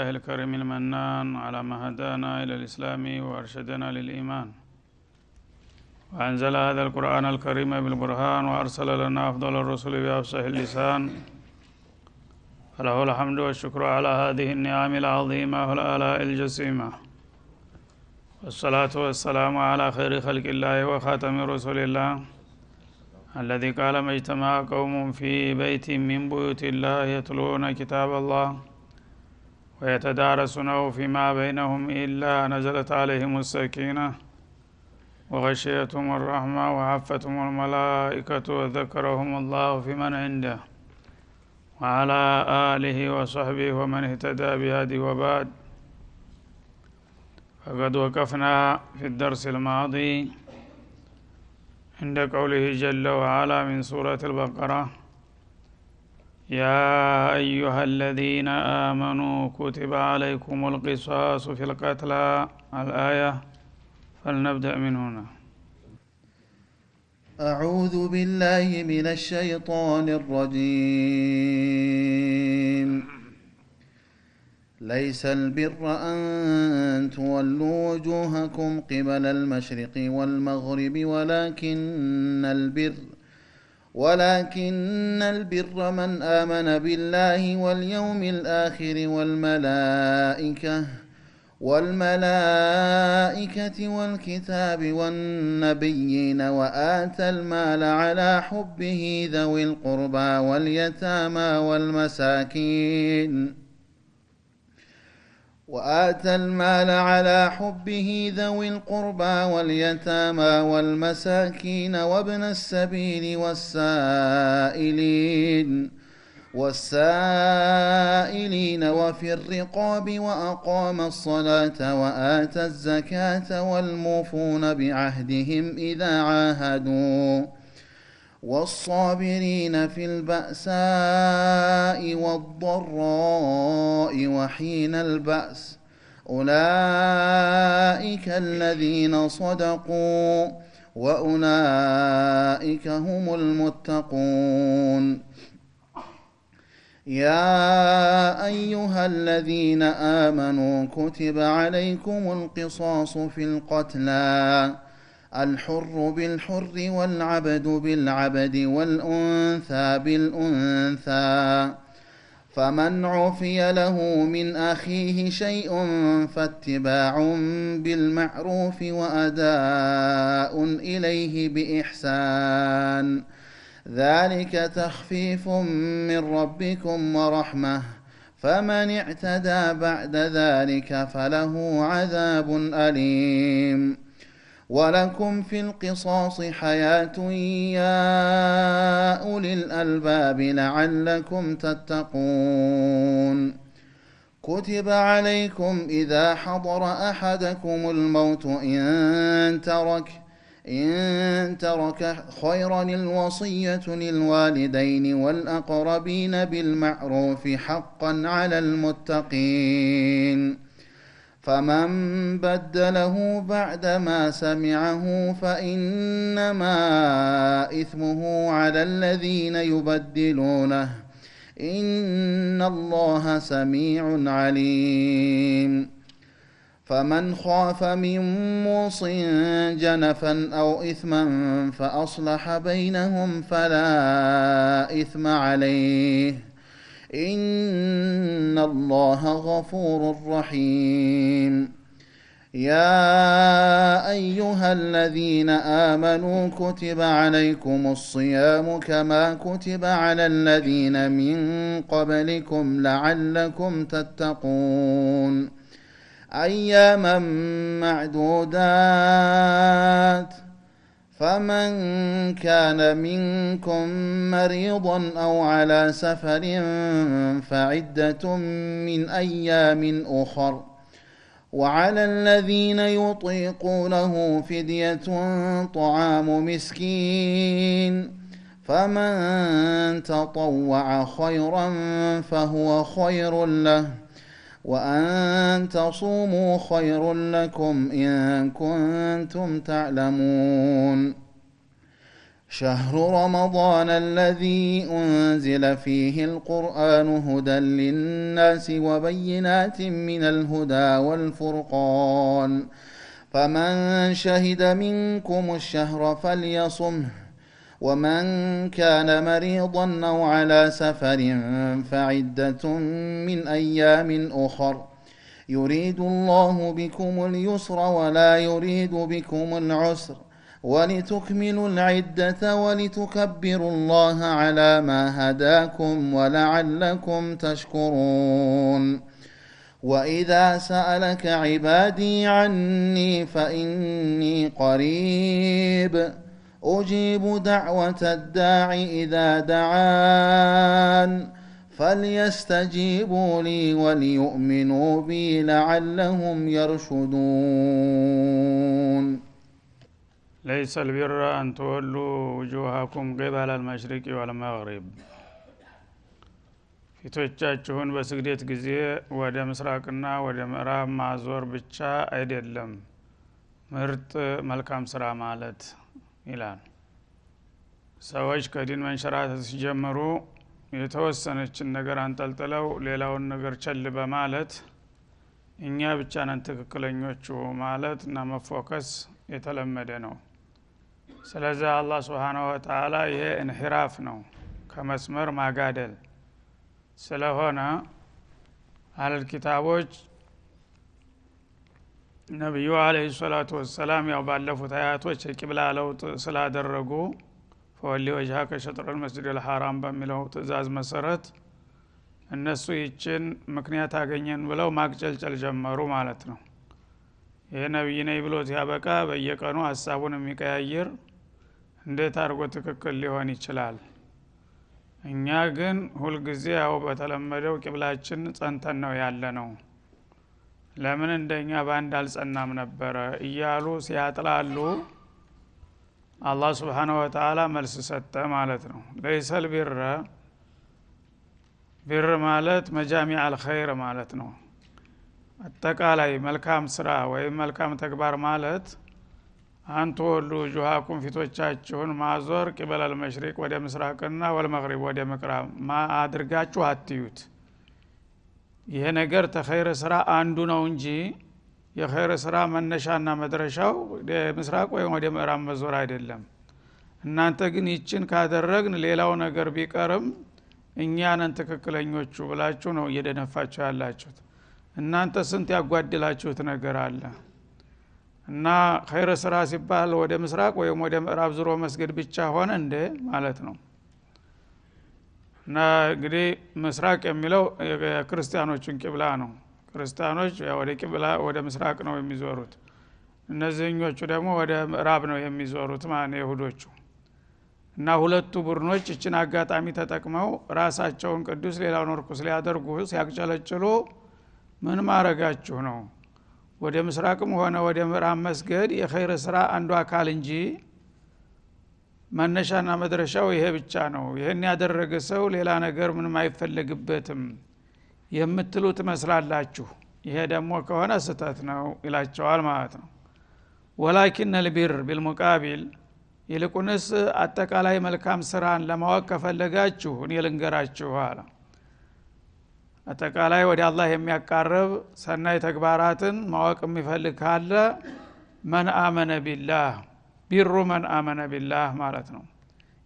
لله الكريم المنان على ما هدانا إلى الإسلام وأرشدنا للإيمان، وأنزل هذا القرآن الكريم بالبرهان، وأرسل لنا أفضل الرسل بأفصح اللسان، فله الحمد والشكر على هذه النعم العظيمة والآلاء الجسيمة، والصلاة والسلام على خير خلق الله وخاتم رسول الله الذي قال ما اجتمع قوم في بيت من بيوت الله يتلون كتاب الله ويتدارسونه فيما بينهم إلا نزلت عليهم السكينة وغشيتهم الرحمة وحفتهم الملائكة وذكرهم الله في من عنده وعلى آله وصحبه ومن اهتدى بهدي. وبعد، فقد وقفنا في الدرس الماضي عند قوله جل وعلا من سورة البقرة: يا أيها الذين آمنوا كتب عليكم القصاص في القتلى، الآية. فلنبدأ من هنا. أعوذ بالله من الشيطان الرجيم. ليس البر أن تولوا وجوهكم قبل المشرق والمغرب ولكن البر من آمن بالله واليوم الآخر والملائكة والكتاب والنبيين وآتى المال على حبه ذوي القربى واليتامى والمساكين وابن السبيل والسائلين وفي الرقاب وأقام الصلاة وآتى الزكاة والموفون بعهدهم إذا عاهدوا والصابرين في البأساء والضراء وحين البأس، أولئك الذين صدقوا وأولئك هم المتقون. يا أيها الذين آمنوا كتب عليكم القصاص في القتلى، الحر بالحر والعبد بالعبد والأنثى بالأنثى، فمن عفي له من أخيه شيء فاتباع بالمعروف وأداء إليه بإحسان، ذلك تخفيف من ربكم ورحمة، فمن اعتدى بعد ذلك فله عذاب أليم. ولكم في القصاص حياة يا أولي الألباب لعلكم تتقون. كتب عليكم إذا حضر أحدكم الموت إن ترك خيرا الوصية للوالدين والأقربين بالمعروف حقا على المتقين، فمن بدله بعدما سمعه فإنما إثمه على الذين يبدلونه، إن الله سميع عليم. فمن خاف من موص جنفا أو إثما فأصلح بينهم فلا إثم عليه، إن الله غفور رحيم. يا أيها الذين آمنوا كتب عليكم الصيام كما كتب على الذين من قبلكم لعلكم تتقون، أياما معدودات، فمن كان منكم مريضا أو على سفر فعدة من أيام أخر، وعلى الذين يطيقونه فدية طعام مسكين، فمن تطوع خيرا فهو خير له، وأن تصوموا خير لكم إن كنتم تعلمون. شهر رمضان الذي أنزل فيه القرآن هدى للناس وبينات من الهدى والفرقان فمن شهد منكم الشهر فليصمه ومن كان مريضا أو على سفر فعدة من أيام أخر يريد الله بكم اليسر ولا يريد بكم العسر ولتكملوا العدة ولتكبروا الله على ما هداكم ولعلكم تشكرون وإذا سألك عبادي عني فإني قريب أجيب دعوة الداع إذا دعان فليستجيبوا لي وليؤمنوا بي لعلهم يرشدون ليس البر أن تولوا وجوهكم قبل المشرق والمغرب ፊቶቻችሁን በስግደት ጊዜ ወደ ምስራቅና ወደ ምዕራብ ማዞር ብቻ አይደለም ምርጥ መልካም ስራ ማለት ይላል። ሰዎች ከዲን መንሸራተት ሲጀምሩ የተወሰነችን ነገር አንጠልጥለው ሌላውን ነገር ቸል በማለት እኛ ብቻ ነን ትክክለኞቹ ማለት እና መፎከስ የተለመደ ነው። ስለዚህ አላህ Subhanahu Wa Ta'ala ይሄ እንሂራፍ ነው ከመስመር ማጋደል ስለሆነ አለል ኪታቦች ነብዩ አለይሂ ሰላቱ ወሰለም ያው ባለፉት አያቶች የቂብላ ለውጥ ስላደረጉ ፈወሊ ወጅሃከ ሸጥረል መስጂድል ሐራም በሚለው ትእዛዝ መሰረት እነሱ ይችን ምክንያት አገኘን ብለው ማቅጨልጨል ጀመሩ ማለት ነው። ይሄ ነብይ ነኝ ብሎት ያበቃ በየቀኑ ሐሳቡን የሚቀያየር እንዴት አርጎ ትክክል ሊሆን ይችላል? እኛ ግን ሁሉ ጊዜ ያው በተለመደው ቂብላችን ጸንተን ነው ያለነው ለምን እንደኛ ባንድ አልጸናም ነበር እያሉ ሲያጥላሉ አላህ Subhanahu Wa Ta'ala መልስ ሰጠ ማለት ነው። ለይሰል ቢር ማለት መጃሚዕ አልኸይር ማለት ነው። አጠቃላይ መልካም ስራ ወይ መልካም ተግባር ማለት አንተ ወሉ ጁሃኩም ፊቶቻችሁን ማዞር ቂበላል መሽሪቅ ወደ ምስራቅና ወልመግሪብ ወደ ምዕራብ አድርጋችሁ አትዩት። ይሄ ነገር ተኸይር ስራ አንዱ ነው እንጂ የኸይር ስራ መነሻና መድረሻው ወደ ምስራቅ ወይ ወደ ምዕራብ መዞር አይደለም። እናንተ ግን ይችን ካደረግን ሌላው ነገር ቢቀርም እኛንን ትክክለኞቹ ብላችሁ ነው እየደነፋችሁ ያላችሁት። እናንተ ስንት ያጓድላችሁት ነገር አለ እና ኸይር ስራ ሲባል ወደ ምስራቅ ወይ ወደ ምዕራብ ዞሮ መስገድ ብቻ ሆነ እንደ ማለት ነው። እና እንግዲህ ምስራቅ የሚለው የክርስቲያኖችን ቂብላ ነው። ክርስቲያኖች ወደ ቂብላ ወደ ምስራቅ ነው የሚዞሩት። እነዚህኞቹ ደግሞ ወደ ምዕራብ ነው የሚዞሩት ማለት ይሁዶቹ። እና ሁለቱ ቡድኖች እችን አጋጣሚ ተጠቅመው ራሳቸውን ቅዱስ ሌላውን ርኩስ ሊያደርጉ ሲያቅጨለጭሉ ምን ማረጋችሁ ነው? ወደ ምስራቅም ሆነ ወደ ምዕራብ መስገድ የኸይር ስራ አንዱ አካል እንጂ መነሻና መድረሻው ይሄ ብቻ ነው። ይሄን ያደረገ ሰው ሌላ ነገር ምንም አይፈልግበትም የምትሉት መስላላችሁ። ይሄ ደግሞ ከሆነ ስተት ነው ይላቸዋል ማለት ነው። ወላኪን البر بالمقابل ይልቁንስ አጠቃላይ መልካም ስራን ለማወቅ ከፈለጋችሁ እኔ ልንገራችሁ አለ። አጠቃላይ ወደ አላህ የሚያቃርብ ሰናይ ተግባራትን ማወቅ የሚፈልግ ካለ መን አመነ ቢላህ ቢሩ መን አመነ ቢላህ ማለት ነው።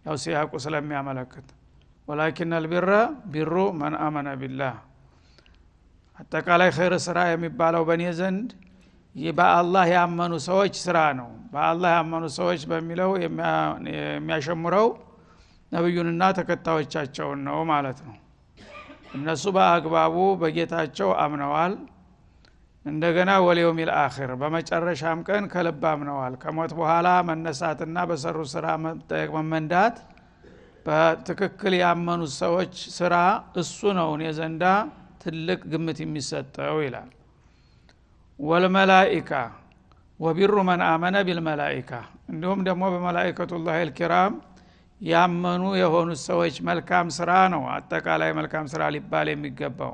ያው ሲያቁ ስለሚያመለክት ወላኪን البر ቢሩ መን አመነ ቢላህ አጠቃላይ ኸይር ስራ የሚባለው በእኔ ዘንድ በአላህ ያመኑ ሰዎች ስራ ነው። በአላህ ያመኑ ሰዎች በሚለው የሚያሸምረው ነብዩንና ተከታዮቻቸውን ነው ማለት ነው። እነሱ በአግባቡ በጌታቸው አምነዋል። እንደገና ወልየውሚል አኺር በመጨረሻም ቀን ከልብ አምነዋል። ከሞት በኋላ መነሳትና በሰሩ ስራ መመንዳት በትክክል ያመኑ ሰዎች ስራ እሱ ነው እኔ ዘንዳ ትልቅ ግምት የሚሰጠው ይላል። ወልመላኢካ ወቢሩ መን አመነ ቢልመላኢካ እንደውም ደግሞ በመላኢከቱላህ الكرام ያመኑ የሆኑ ሰዎች መልካም ስራ ነው አጠቃላይ መልካም ስራ ሊባል የሚገባው።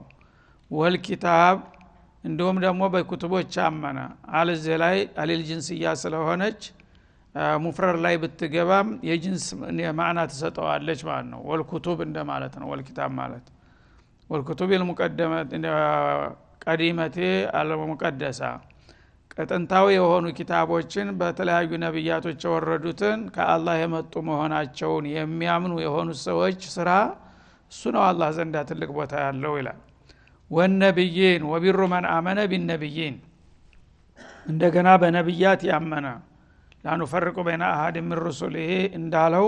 ወልኪታብ እንደውም ደግሞ በኩቱቦች አመነ አለዚህ ላይ አለል ጂንስያ ስለሆነች ሙፍረር ላይ ብትገባም የጅንስ ማዕና ተሰጠዋለች ማለት ነው ወልኩቱብ እንደማለት ነው ወልኪታብ ማለት ወልኩቱብ المقدمه ቀዲመቴ አልሙቀደሳ ቀጥንታዊ የሆኑ ኪታቦችን በተለያዩ ነብያቶች ወረዱትን ከአላህ የመጡ መሆናቸውን የሚያምኑ የሆኑ ሰዎች ስራ እሱ ነው አላህ ዘንዳ ትልቅ ቦታ ያለው ይላል ወነብይን ወቢሩ ማን አመነ ቢነብይን እንደገና በነብያት ያመነ ላኑ ፈርቁ በእና አሐድ من رسله እንዳለው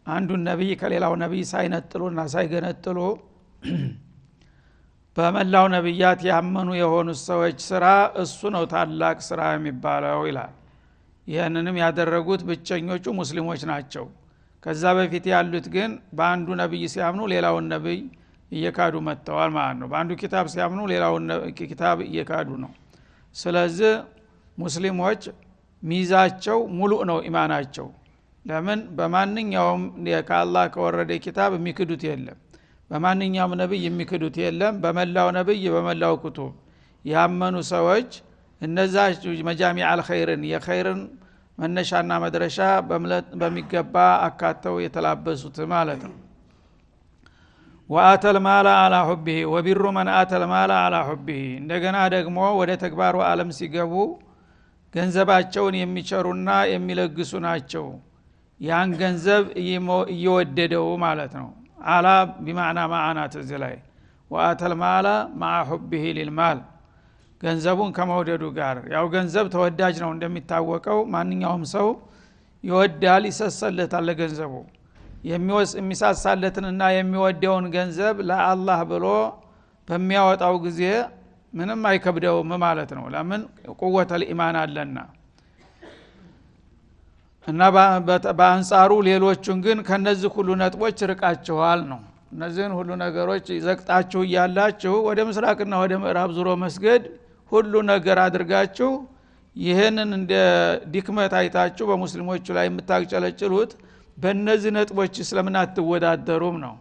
አንዱ ነብይ ከሌላው ነብይ ሳይነጥሉና ሳይገነጥሉ በመላው ነብያት ያመኑ የሆኑ ሰዎች ስራ እሱ ነው ታላቅ ስራ የሚባለው ይላል ይሄንንም ያደረጉት ብቸኞቹ ሙስሊሞች ናቸው ከዛ በፊት ያሉት ግን በአንዱ ነብይ ሲያምኑ ሌላውን ነብይ እየካዱ መጥተዋል ማለት ነው በአንዱ ኪታብ ሲያምኑ ሌላውን ኪታብ እየካዱ ነው ስለዚህ ሙስሊሞች ሚዛቸው ሙሉ ነው ኢማናቸው ለምን በማንኛውም ከአላህ ከወረደ ኪታብ የሚክዱት የለም በማንኛውም ነብይ የሚክዱት የለም በመላው ነብይ በመላው ኩቱብ ያመኑ ሰዎች እነዛ መጃሚዕ አልኸይርን የኸይርን መነሻና መድረሻ በሚገባ አካተው የተላበሱት ማለት ነው ወአተል ማላ አላ ሁቢሂ ወቢሩ መን አተል ማላ አላ ሁቢሂ እንደገና ደግሞ ወደ ተግባሩ ዓለም ሲገቡ ገንዘባቸውን የሚቸሩና የሚለግሱ ናቸው ያን ገንዘብ እየወደደው ማለት ነው አላ بمعنى ማዓናት እዚህ ላይ ወአተል ማላ مع حبه للمال ገንዘቡን ከመውደዱ ጋር ያው ገንዘብ ተወዳጅ ነው እንደሚታወቀው ማንኛውም ሰው ይወዳል ይሰሰለታል ለገንዘቡ የሚሳሳለትንና የሚወደውን ገንዘብ ለአላህ ብሎ በሚያወጣው ጊዜ ምንም አይከብደውም ማለት ነው ለምን ቁወተል ኢማን አለና እና በአንጻሩ ሌሎቹን ግን ከነዚህ ሁሉ ነጥቦች ርቃቸዋል ነው እነዚህን ሁሉ ነገሮች ዘቅጣችሁ ያላችሁ ወደ ምስራቅና ወደ ምዕራብ ዙሮ መስገድ ሁሉ ነገር አድርጋችሁ ይሄንን እንደ ዲክመት አይታችሁ በሙስሊሞቹ ላይ የምታጨለጭሉት በእነዚህ ነጥቦች ስለምን አትወዳደሩም ነው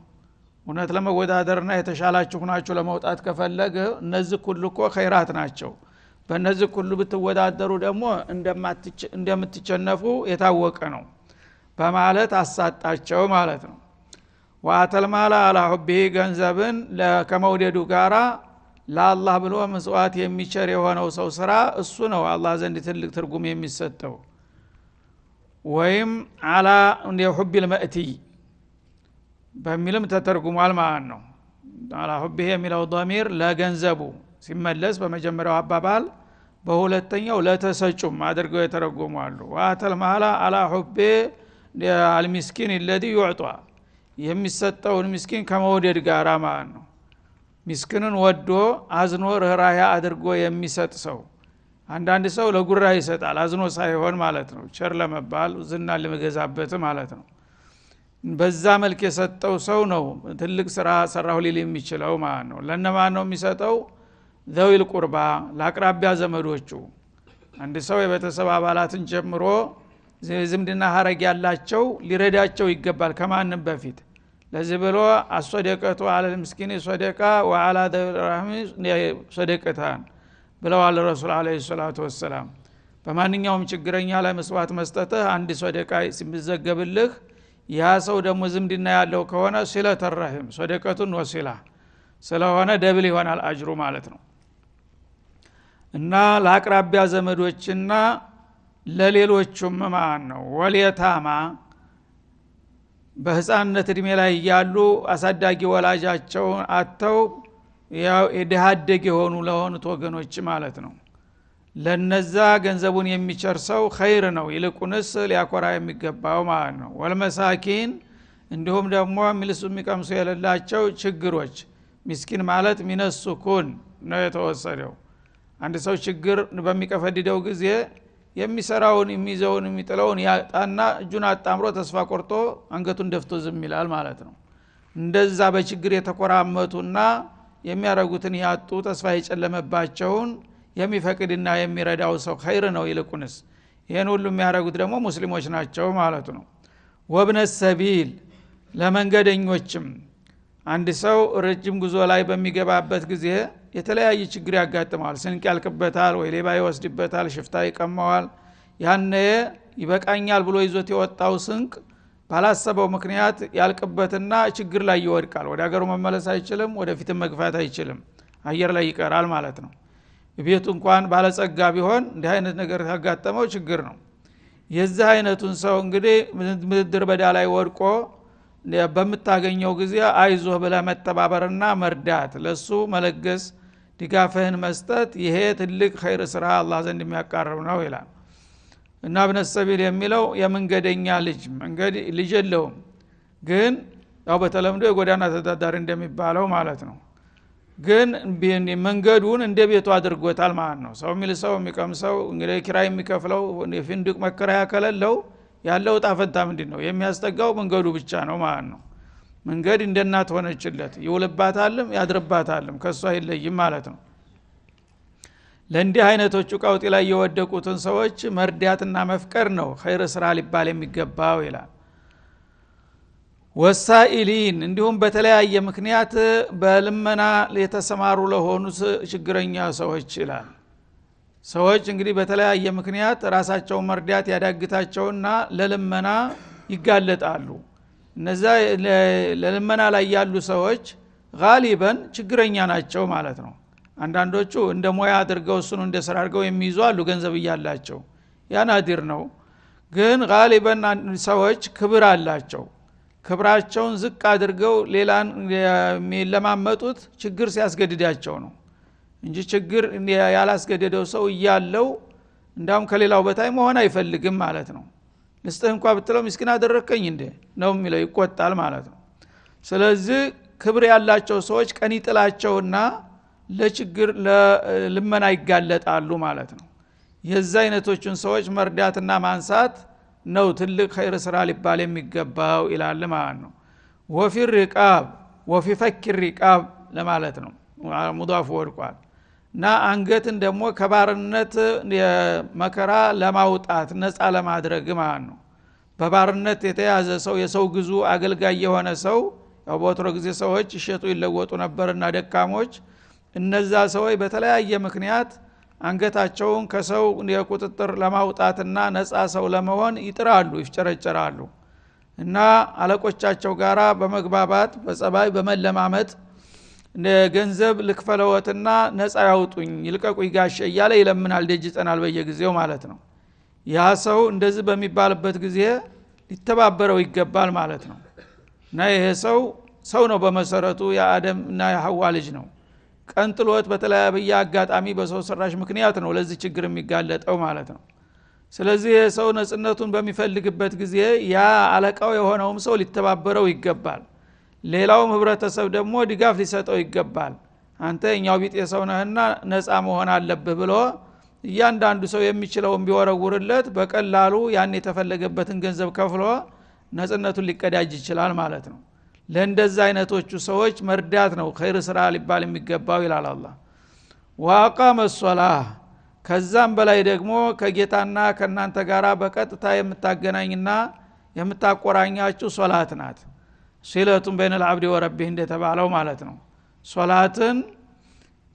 እውነት ለመወዳደርና የተሻላችሁ ናችሁ ለመውጣት ከፈለገ እነዚህ ሁሉ እኮ ኸይራት ናቸው በእነዚህ ሁሉ ብትወዳደሩ ደግሞ እንደምትቸነፉ የታወቀ ነው በማለት አሳጣቸው ማለት ነው ወአተል ማላ አላ ሁቢሂ ገንዘብን ከመውደዱ ጋራ ለአላህ ብሎ መስዋዕት የሚቸር የሆነው ሰው ስራ እሱ ነው አላህ ዘንድ ትልቅ ትርጉም የሚሰጠው ወይም አላ እንደ ሁቢል መእቲ በሚልም ተተርጉሟል ማለት ነው አላ ሁቢሂ የሚለው ضمير ለገንዘቡ ሲመለስ በመጀመሪያው አባባል በሁለተኛው ለተሰጩም አድርገው የተረጎሟሉ ወአተል ማላ አላ ሁቢ አልሚስኪን الذي يعطى የሚሰጠውን ምስኪን ከመውደድ ጋር ማለት ነው ምስኪንን ወዶ አዝኖ ርህራሄ አድርጎ የሚሰጥ ሰው አንዳንድ ሰው ለጉራ ይሰጣል አዝኖ ሳይሆን ማለት ነው ቸር ለመባል ዝና ለመገዛበት ማለት ነው በዛ መልክ የሰጠው ሰው ነው ትልቅ ስራ ሰራው ሊል የሚችለው ማለት ነው ለነማን ነው የሚሰጠው ዘዊል ቁርባ ለአቅራቢያ ዘመዶቹ አንድ ሰው የቤተሰብ አባላትን ጀምሮ ዝምድና ሐረግ ያላቸው ሊረዳቸው ይገባል ከማንም በፊት ለዚህ ብሎ አስሰደቀቱ አለል ምስኪን ሰደቃ ወአላ ደራህም ሰደቀታን ብለዋል ረሱል አለይሂ ሰላቱ ወሰለም በማንኛውም ችግረኛ ላይ መስዋዕት መስጠት አንድ ሰደቃ ሲመዘገብልህ ያ ሰው ደግሞ ዝምድና ያለው ከሆነ ሲለተ ረህም ሰደቀቱን ወሲላ ስለሆነ ደብል ይሆናል አጅሩ ማለት ነው እና ለአቅራቢያ ዘመዶችና ለሌሎችም ማን ነው ወልየታማ በህፃንነት እድሜ ላይ ያሉ አሳዳጊ ወላጃቸው አተው ያው የደሃደግ የሆኑ ለሆኑት ወገኖች ማለት ነው ለነዛ ገንዘቡን የሚቸር ሰው ኸይር ነው ይልቁንስ ሊያኮራ የሚገባው ማለት ነው ወልመሳኪን እንዲሁም ደግሞ ሚልሱ የሚቀምሱ የሌላቸው ችግሮች ምስኪን ማለት ሚነሱኩን ነው የተወሰደው አንድ ሰው ችግር በሚቀፈድደው ጊዜ የሚሰራውን የሚይዘውን የሚጥለውን ያጣና እጁን አጣምሮ ተስፋ ቆርጦ አንገቱን ደፍቶ ዝም ይላል ማለት ነው እንደዛ በችግር የተቆራመቱና የሚያረጉትን ያጡ ተስፋ የጨለመባቸውን የሚፈቅድና የሚረዳው ሰው ኸይር ነው ይልቁንስ ይሄን ሁሉ የሚያረጉት ደግሞ ሙስሊሞች ናቸው ማለት ነው ወብነ ሰቢል ለመንገደኞችም አንድ ሰው ረጅም ጉዞ ላይ በሚገባበት ጊዜ የተለያየ ችግር ያጋጥማል ስንቅ ያልቅበታል ወይ ሌባ ይወስድበታል ሽፍታ ይቀማዋል ያነ ይበቃኛል ብሎ ይዞት የወጣው ስንቅ ባላሰበው ምክንያት ያልቅበትና ችግር ላይ ይወድቃል። ወደ ሀገሩ መመለስ አይችልም፣ ወደፊትም መግፋት አይችልም፣ አየር ላይ ይቀራል ማለት ነው። ቤቱ እንኳን ባለጸጋ ቢሆን እንዲህ አይነት ነገር ያጋጠመው ችግር ነው። የዚህ አይነቱን ሰው እንግዲህ ምድር በዳ ላይ ወድቆ በመታገኘው ጊዜ አይዞህ ብለህ መተባበርና መርዳት፣ ለሱ መለገስ፣ ድጋፍህን መስጠት ይሄ ትልቅ ኸይር ስራ አላህ ዘንድ የሚያቃርብ ነው ይላል። እና ኢብኑ ሰቢል የሚለው የመንገደኛ መንገድ ልጅ የለውም፣ ግን ያው በተለምዶ የጎዳና ተዳዳሪ እንደሚባለው ማለት ነው። ግን መንገዱን እንደ ቤቱ አድርጎታል ማለት ነው። ሰው የሚልሰው የሚቀምሰው እንግዲህ ኪራይ የሚከፍለው የፍንድቅ መከራያ ከሌለው ያለው ጣፈንታ ምንድነው? የሚያስጠጋው መንገዱ ብቻ ነው ማለት ነው። መንገድ እንደ እናት ሆነችለት፣ ይውልባታልም ያድርባታልም፣ ከሷ አይለይም ማለት ነው። ለእንዲህ አይነቶቹ ቀውጢ ላይ የወደቁትን ሰዎች መርዳትና መፍቀር ነው ኸይር ስራ ሊባል የሚገባው ይላል። ወሳኢሊን እንዲሁም በተለያየ ምክንያት በልመና የተሰማሩ ለሆኑ ችግረኛ ሰዎች ይላል። ሰዎች እንግዲህ በተለያየ ምክንያት ራሳቸውን መርዳት ያዳግታቸውና ለልመና ይጋለጣሉ። እነዛ ለልመና ላይ ያሉ ሰዎች ጋሊበን ችግረኛ ናቸው ማለት ነው። አንዳንዶቹ እንደ ሞያ አድርገው እሱን እንደ ስራ አድርገው የሚይዙ አሉ፣ ገንዘብ እያላቸው፣ ያ ናዲር ነው። ግን ጋሊበን ሰዎች ክብር አላቸው። ክብራቸውን ዝቅ አድርገው ሌላን የሚለማመጡት ችግር ሲያስገድዳቸው ነው እንጂ ችግር ያላስገደደው ሰው እያለው እንዳውም ከሌላው በታይ መሆን አይፈልግም ማለት ነው። ልስጥህ እንኳን ብትለው ምስኪን አደረከኝ እንደ ነው የሚለው፣ ይቆጣል ማለት ነው። ስለዚህ ክብር ያላቸው ሰዎች ቀን ይጥላቸውና ለችግር ለልመና ይጋለጣሉ ማለት ነው። የዛ አይነቶችን ሰዎች መርዳትና ማንሳት ነው ትልቅ ኸይር ስራ ሊባል የሚገባው ይላል ማለት ነው። ወፊ ሪቃብ ወፊ ፈክ ሪቃብ ለማለት ነው ሙዳፍ ወርቋል። እና አንገትን ደግሞ ከባርነት መከራ ለማውጣት ነፃ ለማድረግ ማለት ነው። በባርነት የተያዘ ሰው የሰው ግዙ አገልጋይ የሆነ ሰው ያው በወትሮ ጊዜ ሰዎች ይሸጡ ይለወጡ ነበርና ደካሞች፣ እነዛ ሰዎች በተለያየ ምክንያት አንገታቸውን ከሰው የቁጥጥር ለማውጣትና ነፃ ሰው ለመሆን ይጥራሉ፣ ይፍጨረጨራሉ። እና አለቆቻቸው ጋራ በመግባባት በጸባይ በመለማመጥ ገንዘብ ልክፈለወትና ነፃ ያውጡኝ ይልቀቁኝ ጋሼ እያለ ይለምናል፣ ደጅ ይጠናል በየጊዜው ማለት ነው። ያ ሰው እንደዚህ በሚባልበት ጊዜ ሊተባበረው ይገባል ማለት ነው። እና ይሄ ሰው ነው በመሰረቱ የአደም እና የሐዋ ልጅ ነው። ቀንጥሎት በተለያየ አጋጣሚ በሰው ሰራሽ ምክንያት ነው ለዚህ ችግር የሚጋለጠው ማለት ነው። ስለዚህ ሰው ነጽነቱን በሚፈልግበት ጊዜ ያ አለቃው የሆነውም ሰው ሊተባበረው ይገባል። ሌላውም ህብረተሰብ ደግሞ ድጋፍ ሊሰጠው ይገባል። አንተ እኛው ቢጤ ሰው ነህና ነፃ መሆን አለብህ ብሎ እያንዳንዱ ሰው የሚችለውን ቢወረውርለት በቀላሉ ያን የተፈለገበትን ገንዘብ ከፍሎ ነጽነቱን ሊቀዳጅ ይችላል ማለት ነው። ለእንደዛ አይነቶቹ ሰዎች መርዳት ነው ኸይር ስራ ሊባል የሚገባው ይላል አላህ። ወአቃመ ሶላህ ከዛም በላይ ደግሞ ከጌታና ከናንተ ጋራ በቀጥታ የምታገናኝና የምታቆራኛችሁ ሶላት ናት። ሲለቱን በይነል አብዲ ወረቢህ እንደተባለው ማለት ነው። ሶላትን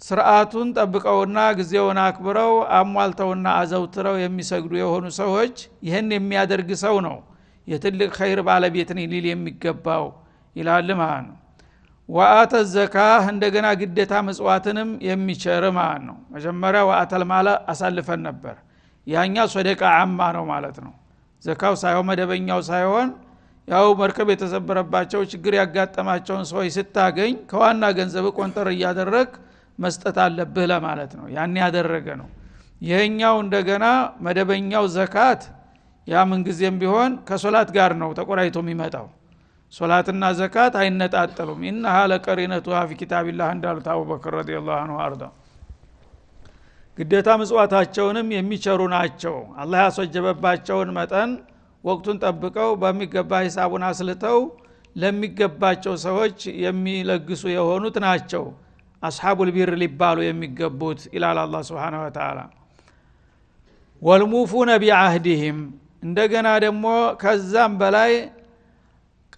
ስርዓቱን ጠብቀውና ጊዜውን አክብረው አሟልተውና አዘውትረው የሚሰግዱ የሆኑ ሰዎች ይህን የሚያደርግ ሰው ነው የትልቅ ኸይር ባለቤት ነኝ ሊል የሚገባው ይላል ማለት ነው። ወአተ ዘካህ እንደገና ግዴታ ምጽዋትንም የሚቸር ማለት ነው። መጀመሪያ ወአተል ማለ አሳልፈን ነበር፣ ያኛ ሰደቃ አማ ነው ማለት ነው። ዘካው ሳይሆን መደበኛው ሳይሆን ያው መርከብ የተሰበረባቸው ችግር ያጋጠማቸውን ሰዎች ስታገኝ ከዋና ገንዘብ ቆንጠር እያደረግ መስጠት አለብህ ለማለት ነው። ያን ያደረገ ነው። ይሄኛው እንደገና መደበኛው ዘካት ያ ምን ጊዜም ቢሆን ከሶላት ጋር ነው ተቆራይቶ የሚመጣው። ሶላትና ዘካት አይነጣጠሉም። ኢንሃ ለቀሪነቱሃ ፊ ኪታቢላህ እንዳሉት አቡበክር ረዲየላሁ ዐንሁ አርዳ። ግዴታ ምጽዋታቸውንም የሚቸሩ ናቸው። አላህ ያስወጀበባቸውን መጠን ወቅቱን ጠብቀው በሚገባ ሂሳቡን አስልተው ለሚገባቸው ሰዎች የሚለግሱ የሆኑት ናቸው አስሐቡል ቢር ሊባሉ የሚገቡት ኢላላ አላህ Subhanahu Wa Ta'ala። ወልሙፉነ ቢአህዲሂም እንደገና ደግሞ ከዛም በላይ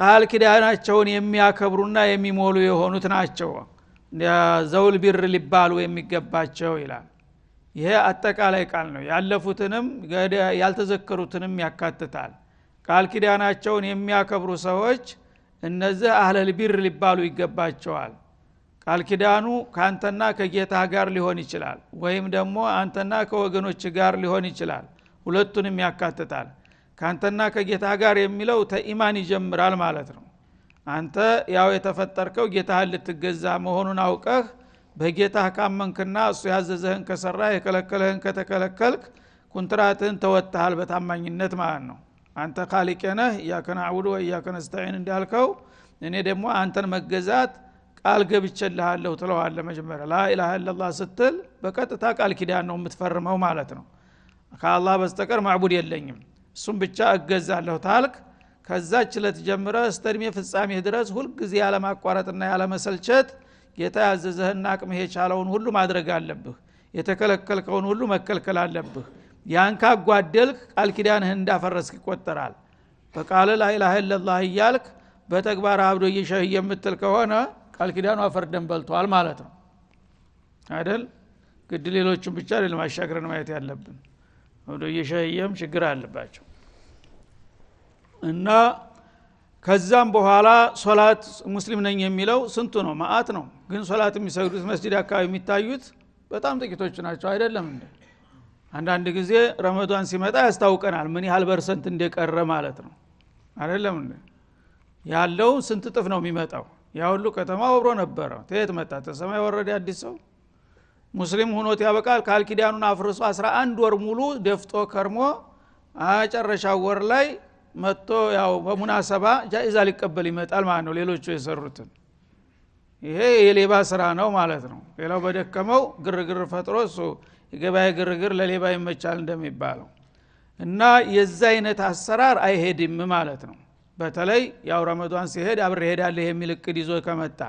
ቃል ኪዳናቸውን የሚያከብሩና የሚሞሉ የሆኑት ናቸው ዘውል ቢር ሊባሉ የሚገባቸው ይላል። ይሄ አጠቃላይ ቃል ነው ያለፉትንም ያልተዘከሩትንም ያካትታል ቃል ኪዳናቸውን የሚያከብሩ ሰዎች እነዚህ አህለል ቢር ሊባሉ ይገባቸዋል ቃል ኪዳኑ ካንተና ከጌታ ጋር ሊሆን ይችላል ወይም ደግሞ አንተና ከወገኖች ጋር ሊሆን ይችላል ሁለቱንም ያካትታል ካንተና ከጌታ ጋር የሚለው ተኢማን ይጀምራል ማለት ነው አንተ ያው የተፈጠርከው ጌታህን ልትገዛ መሆኑን አውቀህ በጌታህ ካመንክና እሱ ያዘዘህን ከሰራ የከለከለህን ከተከለከልክ ኩንትራትህን ተወጣሃል በታማኝነት ማለት ነው አንተ ኻሊቅ ነህ ያከና አውዱ ወያከነ ነስተዒን እንዳልከው እኔ ደግሞ አንተን መገዛት ቃል ገብቼልሃለሁ ትለዋለህ መጀመሪያ ላኢላሃ ኢላላህ ስትል በቀጥታ ቃል ኪዳን ነው የምትፈርመው ማለት ነው ከአላህ በስተቀር ማዕቡድ የለኝም እሱም ብቻ እገዛለሁ ታልክ ከዛች ለት ጀምረህ እስከ ዕድሜ ፍጻሜ ድረስ ሁሉ ጊዜ ያለ ማቋረጥና ያለ መሰልቸት ጌታ ያዘዘህና አቅምህ የቻለውን ሁሉ ማድረግ አለብህ የተከለከልከውን ሁሉ መከልከል አለብህ ያን ካጓደልክ ቃል ኪዳንህ እንዳፈረስክ ይቆጠራል በቃል ላኢላሃ ኢላላህ እያልክ በተግባር አብዶ ይሸህ የምትል ከሆነ ቃል ኪዳኑ አፈርደን በልቷል ማለት ነው አይደል ግድ ሌሎችን ብቻ ለማሻገር ነው ማየት ያለብን አብዶ ይሸህየም ችግር አለባቸው እና ከዛም በኋላ ሶላት ሙስሊም ነኝ የሚለው ስንቱ ነው ማአት ነው ግን ሶላት የሚሰግዱት መስጂድ አካባቢ የሚታዩት በጣም ጥቂቶች ናቸው አይደለም እንዴ አንዳንድ ጊዜ ረመዳን ሲመጣ ያስታውቀናል ምን ያህል ፐርሰንት እንደቀረ ማለት ነው አይደለም እንዴ ያለው ስንት ጥፍ ነው የሚመጣው ያ ሁሉ ከተማ ወብሮ ነበር ተየት መጣ ተሰማይ ወረደ አዲስ ሰው ሙስሊም ሆኖት ያበቃል ቃል ኪዳኑን አፍርሶ 11 ወር ሙሉ ደፍጦ ከርሞ አጨረሻው ወር ላይ መጥቶ ያው በሙናሰባ ጃኢዛ ሊቀበል ይመጣል ማለት ነው ሌሎቹ የሰሩትን ይሄ የሌባ ስራ ነው ማለት ነው ሌላው በደከመው ግርግር ፈጥሮ እሱ የገበያ ግርግር ለሌባ ይመቻል እንደሚባለው እና የዛ አይነት አሰራር አይሄድም ማለት ነው በተለይ ያው ረመዳን ሲሄድ አብሬ ሄዳለሁ የሚል እቅድ ይዞ ከመጣ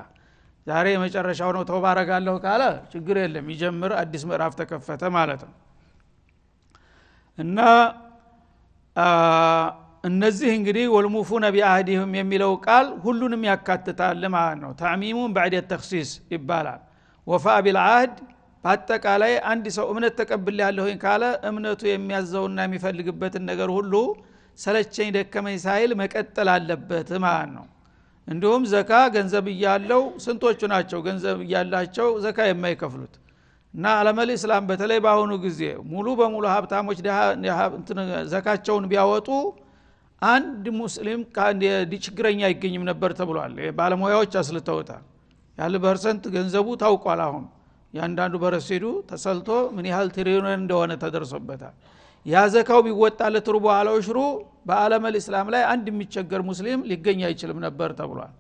ዛሬ የመጨረሻው ነው ተባረጋለሁ ካለ ችግር የለም ይጀምር አዲስ ምዕራፍ ተከፈተ ማለት ነው እና እነዚህ እንግዲህ ወልሙፉነ ቢአህዲሁም የሚለው ቃል ሁሉንም ያካትታል ማለት ነው ተዕሚሙን بعد التخصيص ይባላል ወፋ ቢልዓህድ በአጠቃላይ አንድ ሰው እምነት ተቀብያለሁኝ ካለ እምነቱ የሚያዘውና የሚፈልግበትን ነገር ሁሉ ሰለቸኝ ደከመኝ ሳይል መቀጠል አለበት ማለት ነው እንዲሁም ዘካ ገንዘብ ያለው ስንቶቹ ናቸው ገንዘብ ያላቸው ዘካ የማይከፍሉት እና ዓለመል እስላም በተለይ ባሁኑ ጊዜ ሙሉ በሙሉ ሀብታሞች ዘካቸውን ቢያወጡ አንድ ሙስሊም ችግረኛ አይገኝም ነበር ተብሏል ባለሙያዎች አስልተውታል ያለ ፐርሰንት ገንዘቡ ታውቋል አሁን ያንዳንዱ በረሲዱ ተሰልቶ ምን ያህል ትሪሊዮን እንደሆነ ተደርሶበታል ያ ዘካው ቢወጣለት ሩቡ አለው ሽሩ በዓለመል እስላም ላይ አንድ የሚቸገር ሙስሊም ሊገኝ አይችልም ነበር ተብሏል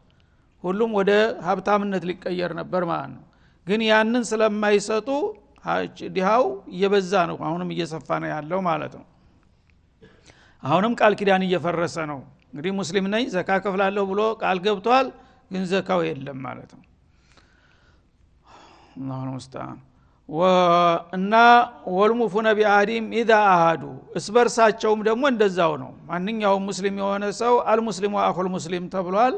ሁሉም ወደ ሀብታምነት ሊቀየር ነበር ማለት ነው ግን ያንን ስለማይሰጡ ዲሃው እየበዛ ነው አሁንም እየሰፋ ነው ያለው ማለት ነው አሁንም ቃል ኪዳን እየፈረሰ ነው እንግዲህ ሙስሊም ነኝ ዘካ ከፍላለሁ ብሎ ቃል ገብቷል ግን ዘካው የለም ማለት ነው አላሁ ሙስተዓን ወእና ወልሙፉነ ቢአህዲም ኢዛ አሃዱ እስበርሳቸውም ደግሞ እንደዛው ነው ማንኛውም ሙስሊም የሆነ ሰው አልሙስሊሙ አኹል ሙስሊም ተብሏል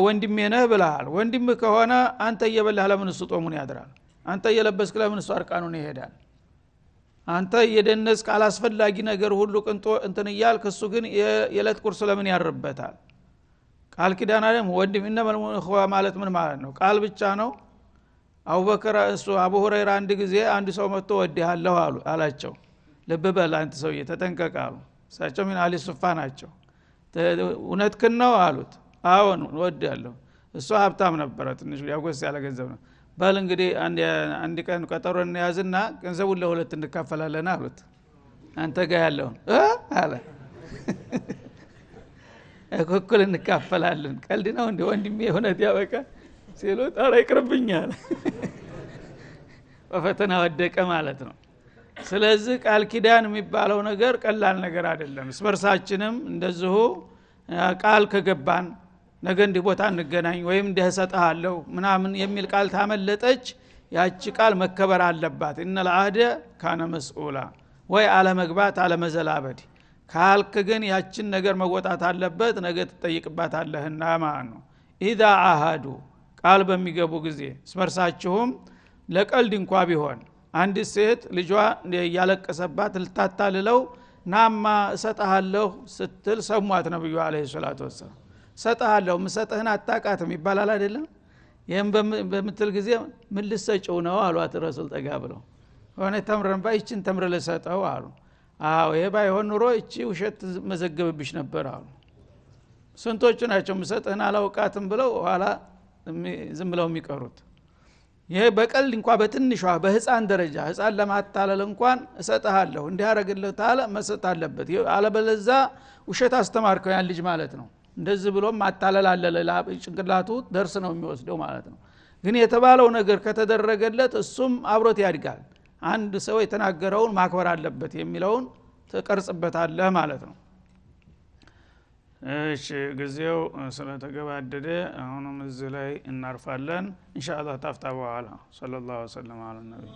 ወንድሜ ነህ ብለሃል ወንድም ከሆነ አንተ እየበላህ ለምን እሱ ጦሙን ያድራል አንተ እየለበስክ ለምን እሱ አርቃኑን ይሄዳል አንተ እየደነስክ አላስፈላጊ ነገር ሁሉ ቅንጦ እንትን እያልክ እሱ ግን የዕለት ቁርስ ለምን ያርበታል ቃል ኪዳን አይደለም ወንድም እነመል ሙእኽዋ ማለት ምን ማለት ነው ቃል ብቻ ነው አቡበከር እሱ አቡ ሁረይራ አንድ ጊዜ አንድ ሰው መጥቶ ወድሃለሁ አላቸው ልብ በል አንተ ሰውዬ ተጠንቀቅ አሉ እሳቸው ምን አሊ ሱፋ ናቸው እውነትክን ነው አሉት አዎን ወድሃለሁ እሱ ሀብታም ነበር ትንሽ ያጎስ ያለ ገንዘብ ነው በል እንግዲህ አንድ ቀን ቀጠሮ እንያዝና ገንዘቡን ለሁለት እንካፈላለን አሉት አንተ ጋር ያለውን አለ እኩል እንካፈላለን ቀልድ ነው እንዴ ወንድሜ እውነት ያበቃ ሲሉት አረ ይቅርብኛል በፈተና ወደቀ ማለት ነው ስለዚህ ቃል ኪዳን የሚባለው ነገር ቀላል ነገር አይደለም ስበርሳችንም እንደዚሁ ቃል ከገባን ነገ እንዲህ ቦታ እንገናኝ ወይም እንዲህ እሰጥሃለሁ ምናምን የሚል ቃል ታመለጠች ያቺ ቃል መከበር አለባት ኢነል አህደ ካነ መስኡላ ወይ አለ መግባት አለ መዘላበድ ካልክ ግን ያችን ነገር መወጣት አለበት ነገ ትጠይቅባታለህና ማለት ነው ኢዛ አሃዱ ቃል በሚገቡ ጊዜ ስመርሳችሁም ለቀልድ እንኳን ቢሆን አንድ ሴት ልጇ ያለቀሰባት ልታታልለው ናማ እሰጣለሁ ስትል ሰሟት ነብዩ አለይሂ ሰላቱ ወሰለም እሰጣለሁ ምሰጥህን አጣቃትም ይባላል አይደለም ይሄን በምትል ጊዜ ምን ልሰጪው ነው አሏት ረሱል ጠጋ ብለው ሆነ ተምረን ባይችን ተምረ ለሰጠው አሉ አዎ ይሄ ባይሆን ኑሮ እቺ ውሸት መዘገብብሽ ነበር አሉ ስንቶቹ ናቸው ምሰጥህን አላውቃትም ብለው ኋላ ዝም ብለው የሚቀሩት ይሄ በቀል እንኳን በትንሿ በህፃን ደረጃ ህፃን ለማታለል እንኳን እሰጣለሁ እንዲያረግልህ ታለ መስጠት አለበት አለበለዛ ውሸት አስተማርከው ያን ልጅ ማለት ነው እንደዚህ ብሎ ማታለል አለ ጭንቅላቱ ደርስ ነው የሚወስደው ማለት ነው ግን የተባለው ነገር ከተደረገለት እሱም አብሮት ያድጋል አንድ ሰው የተናገረውን ማክበር አለበት የሚለውን ተቀርጽበታለህ ማለት ነው እሺ ጊዜው ስለተገባደደ አሁንም እዚህ ላይ እናርፋለን ኢንሻአላህ ታፍታ በኋላ ሰለላሁ ዐለይሂ ወሰለም አለ ነብይ